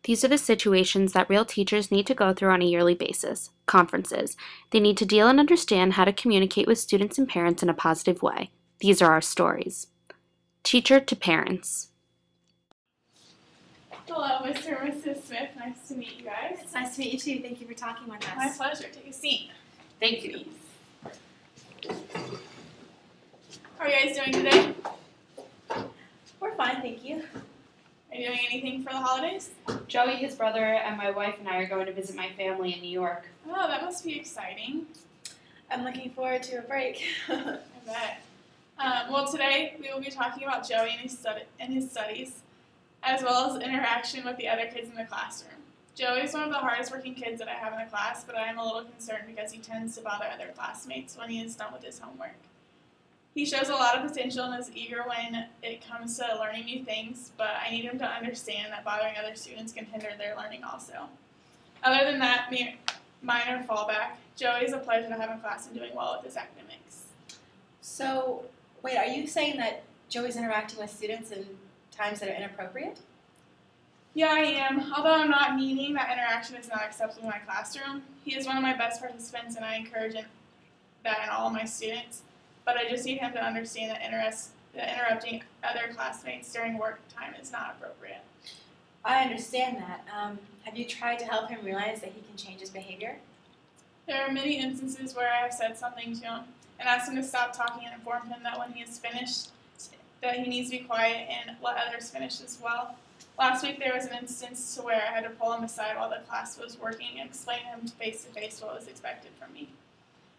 These are the situations that real teachers need to go through on a yearly basis. Conferences. They need to deal and understand how to communicate with students and parents in a positive way. These are our stories. Teacher to parents. Hello, Mr. and Mrs. Smith. Nice to meet you guys. It's nice to meet you too. Thank you for talking with us. My pleasure. Take a seat. Thank you. How are you guys doing today? We're fine, thank you. Are you doing anything for the holidays? Joey, his brother, and my wife and I are going to visit my family in New York. Oh, that must be exciting. I'm looking forward to a break. I bet. Well, today we will be talking about Joey and his studies, as well as interaction with the other kids in the classroom. Joey is one of the hardest working kids that I have in the class, but I am a little concerned because he tends to bother other classmates when he is done with his homework. He shows a lot of potential and is eager when it comes to learning new things, but I need him to understand that bothering other students can hinder their learning also. Other than that minor fallback, Joey is a pleasure to have in class and doing well with his academics. So, wait, are you saying that Joey's interacting with students in times that are inappropriate? Yeah, I am. Although I'm not meaning that interaction is not acceptable in my classroom. He is one of my best participants and I encourage that in all of my students. But I just need him to understand that interrupting other classmates during work time is not appropriate. I understand that. Have you tried to help him realize that he can change his behavior? There are many instances where I have said something to him and asked him to stop talking and informed him that when he is finished, that he needs to be quiet and let others finish as well. Last week there was an instance to where I had to pull him aside while the class was working and explain to him face to face what was expected from me,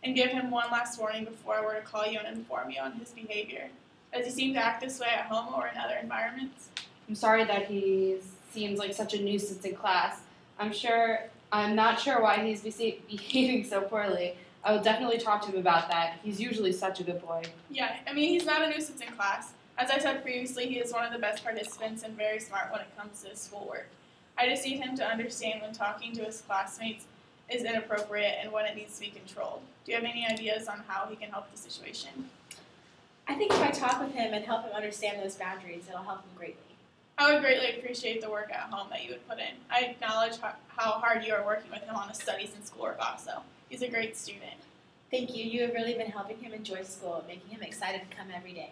and give him one last warning before I were to call you and inform you on his behavior. Does he seem to act this way at home or in other environments? I'm sorry that he seems like such a nuisance in class. I'm not sure why he's behaving so poorly. I will definitely talk to him about that. He's usually such a good boy. Yeah, he's not a nuisance in class. As I said previously, he is one of the best participants and very smart when it comes to his schoolwork. I just need him to understand when talking to his classmates is inappropriate and when it needs to be controlled. Do you have any ideas on how he can help the situation? I think if I talk with him and help him understand those boundaries, it'll help him greatly. I would greatly appreciate the work at home that you would put in. I acknowledge how hard you are working with him on his studies and schoolwork also. He's a great student. Thank you. You have really been helping him enjoy school and making him excited to come every day.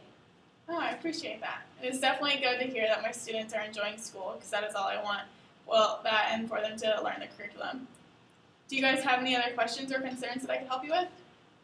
Oh, I appreciate that. It is definitely good to hear that my students are enjoying school because that is all I want. Well, that and for them to learn the curriculum. Do you guys have any other questions or concerns that I can help you with?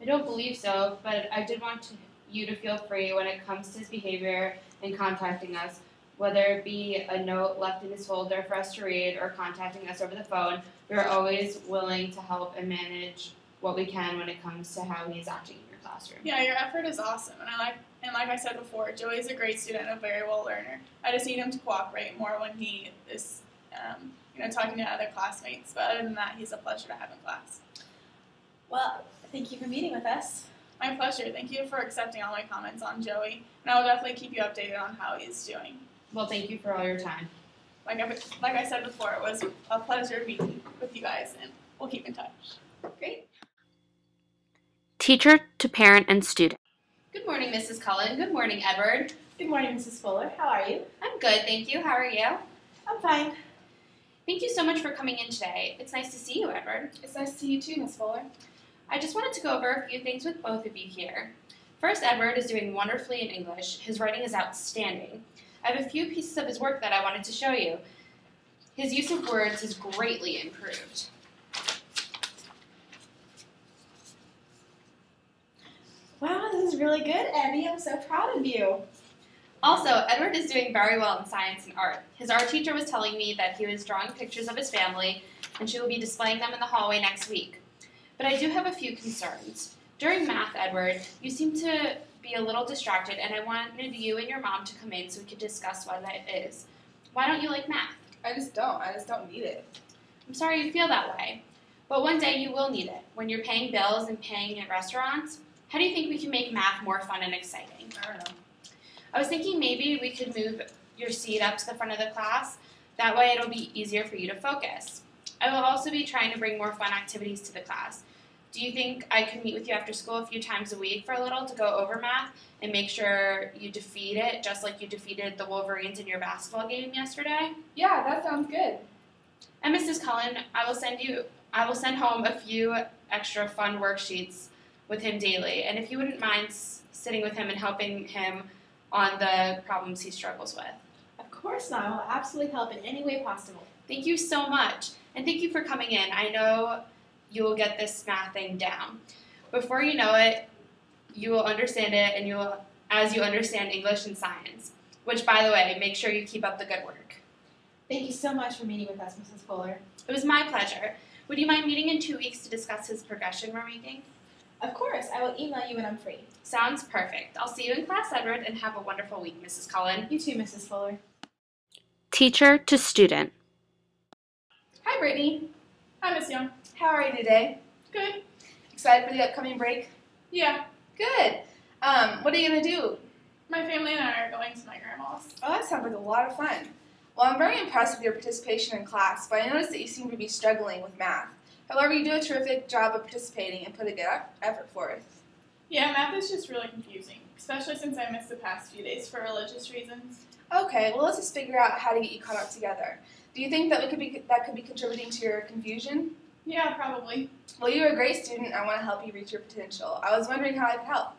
I don't believe so, but I did want you to feel free when it comes to his behavior and contacting us, whether it be a note left in his folder for us to read or contacting us over the phone. We're always willing to help and manage what we can when it comes to how he is acting in your classroom. Yeah, your effort is awesome, and like I said before, Joey's a great student and a very well learner. I just need him to cooperate more when he is, talking to other classmates. But other than that, he's a pleasure to have in class. Well, thank you for meeting with us. My pleasure. Thank you for accepting all my comments on Joey, and I will definitely keep you updated on how he's doing. Well, thank you for all your time. Like I said before, it was a pleasure meeting with you guys, and we'll keep in touch. Great. Teacher to parent and student. Good morning, Mrs. Cullen. Good morning, Edward. Good morning, Mrs. Fuller. How are you? I'm good, thank you. How are you? I'm fine. Thank you so much for coming in today. It's nice to see you, Edward. It's nice to see you too, Miss Fuller. I just wanted to go over a few things with both of you here. First, Edward is doing wonderfully in English. His writing is outstanding. I have a few pieces of his work that I wanted to show you. His use of words has greatly improved. Wow, this is really good, Abby. I'm so proud of you. Also, Edward is doing very well in science and art. His art teacher was telling me that he was drawing pictures of his family, and she will be displaying them in the hallway next week. But I do have a few concerns. During math, Edward, you seem to be a little distracted, and I wanted you and your mom to come in so we could discuss why that is. Why don't you like math? I just don't need it. I'm sorry you feel that way, but one day you will need it. When you're paying bills and paying at restaurants, how do you think we can make math more fun and exciting? I don't know. I was thinking maybe we could move your seat up to the front of the class. That way it'll be easier for you to focus. I will also be trying to bring more fun activities to the class. Do you think I could meet with you after school a few times a week for a little to go over math and make sure you defeat it just like you defeated the Wolverines in your basketball game yesterday? Yeah, that sounds good. And Mrs. Cullen, I will send home a few extra fun worksheets with him daily. And if you wouldn't mind sitting with him and helping him on the problems he struggles with. Of course not. I will absolutely help in any way possible. Thank you so much. And thank you for coming in. I know you will get this math thing down. Before you know it, you will understand it, and as you understand English and science. Which, by the way, make sure you keep up the good work. Thank you so much for meeting with us, Mrs. Fuller. It was my pleasure. Would you mind meeting in 2 weeks to discuss his progression we're making? Of course. I will email you when I'm free. Sounds perfect. I'll see you in class, Edward, and have a wonderful week, Mrs. Cullen. You too, Mrs. Fuller. Teacher to student. Hi, Brittany. Hi, Miss Young. How are you today? Good. Excited for the upcoming break? Yeah, Good. What are you going to do? my family and I are going to my grandma's. Oh, that sounds like a lot of fun. Well, I'm very impressed with your participation in class, but I noticed that you seem to be struggling with math. However, you do a terrific job of participating and put a good effort forth. Yeah, math is just really confusing, especially since I missed the past few days for religious reasons. Okay, well, let's just figure out how to get you caught up together. Do you think that could be contributing to your confusion? Yeah, probably. Well, you're a great student. I want to help you reach your potential. I was wondering how I could help.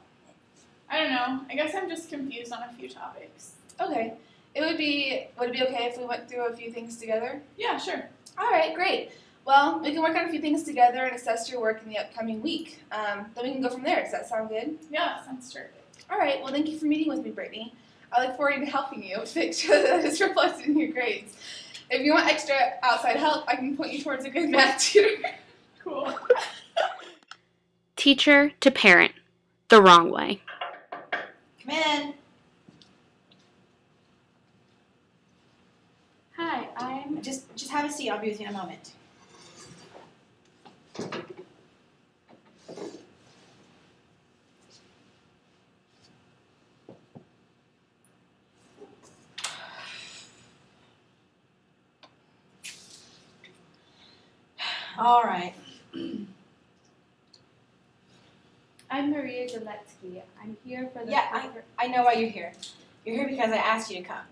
I don't know. I guess I'm just confused on a few topics. Okay. Would it be okay if we went through a few things together? Yeah, sure. All right, great. Well, we can work on a few things together and assess your work in the upcoming week. Then we can go from there. Does that sound good? Yeah, that sounds terrific. All right. Well, thank you for meeting with me, Brittany. I look forward to helping you make sure that it's reflected in your grades. If you want extra outside help, I can point you towards a good math tutor. Cool. Teacher to parent. The wrong way. Come in. Hi, I'm... Just have a seat. I'll be with you in a moment. All right. I'm Maria Galetsky. I'm here for the... Yeah, I know why you're here. You're here because I asked you to come.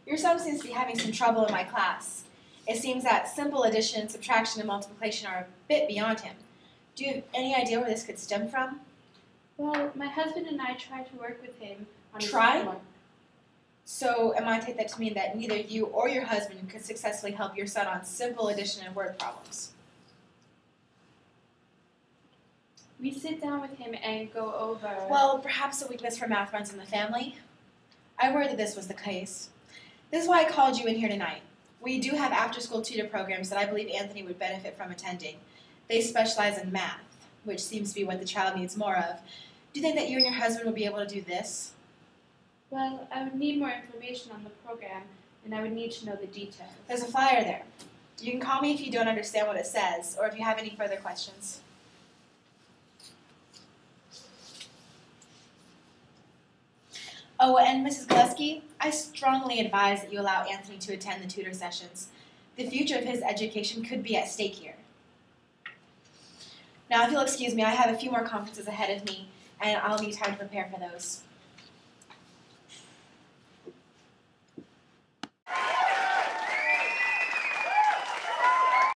Your son seems to be having some trouble in my class. It seems that simple addition, subtraction, and multiplication are a bit beyond him. Do you have any idea where this could stem from? Well, my husband and I tried to work with him on his Try? homework. So am I to take that to mean that neither you or your husband could successfully help your son on simple addition and word problems? We sit down with him and go over... Well, perhaps a weakness for math runs in the family. I worried that this was the case. This is why I called you in here tonight. We do have after-school tutor programs that I believe Anthony would benefit from attending. They specialize in math, which seems to be what the child needs more of. Do you think that you and your husband will be able to do this? Well, I would need more information on the program, and I would need to know the details. There's a flyer there. You can call me if you don't understand what it says, or if you have any further questions. Oh, and Mrs. Gillespie, I strongly advise that you allow Anthony to attend the tutor sessions. The future of his education could be at stake here. Now, if you'll excuse me, I have a few more conferences ahead of me, and I'll need time to prepare for those.